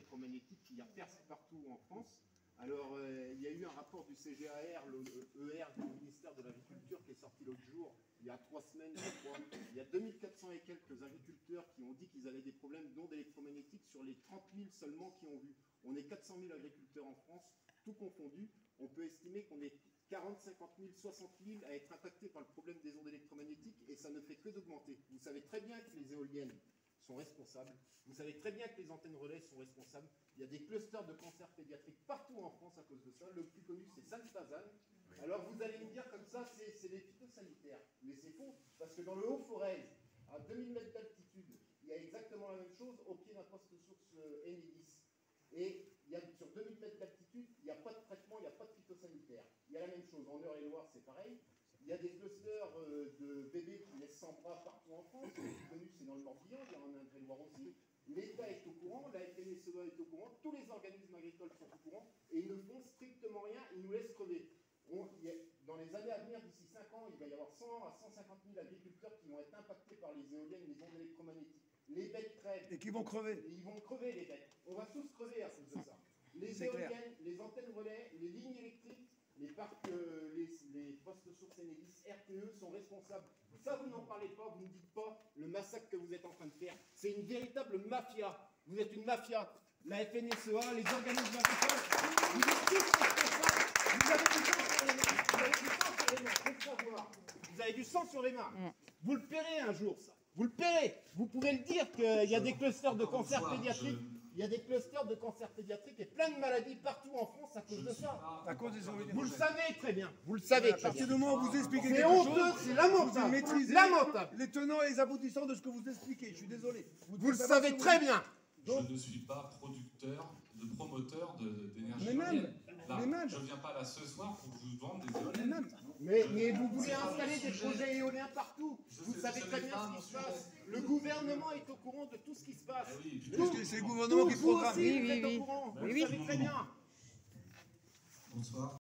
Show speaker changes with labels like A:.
A: électromagnétiques qui percent partout en France. Alors, il y a eu un rapport du CGAR, le ER du ministère de l'Agriculture, qui est sorti l'autre jour, il y a 3 semaines, je crois. Il y a 2400 et quelques agriculteurs qui ont dit qu'ils avaient des problèmes d'ondes électromagnétiques sur les 30 000 seulement qui ont vu. On est 400 000 agriculteurs en France, tout confondu. On peut estimer qu'on est 40, 50 000, 60 000 à être impactés par le problème des ondes électromagnétiques, et ça ne fait que d'augmenter. Vous savez très bien que les éoliennes sont responsables. Vous savez très bien que les antennes relais sont responsables. Il y a des clusters de cancer pédiatrique partout en France à cause de ça. Le plus connu, c'est Sainte-Pazanne. Alors vous allez me dire comme ça, c'est les phytosanitaires. Mais c'est faux, parce que dans le Haut-Forez, à 2000 mètres d'altitude, il y a exactement la même chose au pied d'un poste source Enedis. Et sur 2000 mètres d'altitude, il n'y a pas de traitement, il n'y a pas de phytosanitaire. Il y a la même chose. En Eure-et-Loire, c'est pareil. Il y a des clusters de bébés qui naissent sans bras partout en France. Le plus connu, c'est dans le Morbihan, il y en a en Indre-et-Loire aussi. L'État est au courant, la FNSEA est au courant, tous les organismes agricoles sont au courant, et ils ne font strictement rien, ils nous laissent crever. Dans les années à venir, d'ici 5 ans, il va y avoir 100 à 150 000 agriculteurs qui vont être impactés par les éoliennes, les ondes électromagnétiques. Les bêtes crèvent.
B: Et qui vont crever.
A: Ils vont crever, les bêtes. On va tous crever à cause de ça. Les éoliennes, les antennes relais, les lignes électriques, les parcs, les postes sources Enedis, RTE sont responsables. Ça, vous n'en parlez pas, vous ne dites pas le massacre que vous êtes en train de faire. C'est une véritable mafia. Vous êtes une mafia. La FNSEA, les organismes agricoles, vous êtes tous responsables. Vous avez du sang sur les mains. Vous avez du sang sur les mains, faut le savoir. Vous avez du sang sur les mains. Vous le paierez un jour, ça. Vous le paierez. Vous pouvez le dire qu'il y a des clusters de cancer pédiatrique. Il y a des clusters de cancer pédiatrique et plein de maladies partout en France à cause de ça.
B: À cause des éoliennes.
A: Vous le savez très bien. Vous le savez
B: À partir du moment où vous expliquez
A: C'est
B: quelque
A: honteux,
B: chose,
A: c'est lamentable.
B: vous maîtrisez
A: Lamentable.
B: les tenants et les aboutissants de ce que vous expliquez. Je suis désolé.
A: Vous le savez très bien.
C: Je ne suis pas promoteur d'énergie
B: Mais même,
C: éolienne. Là,
B: mais même.
C: je ne viens pas là ce soir pour vous vendre des éoliennes.
A: Mais vous voulez installer des projets éoliens partout. Vous savez très bien ce qui se passe. Le gouvernement est au courant de tout ce qui se passe.
B: Parce que c'est le gouvernement qui
A: Vous
B: programme.
A: aussi, vous êtes au courant. Vous le savez très bien.
C: Bonsoir.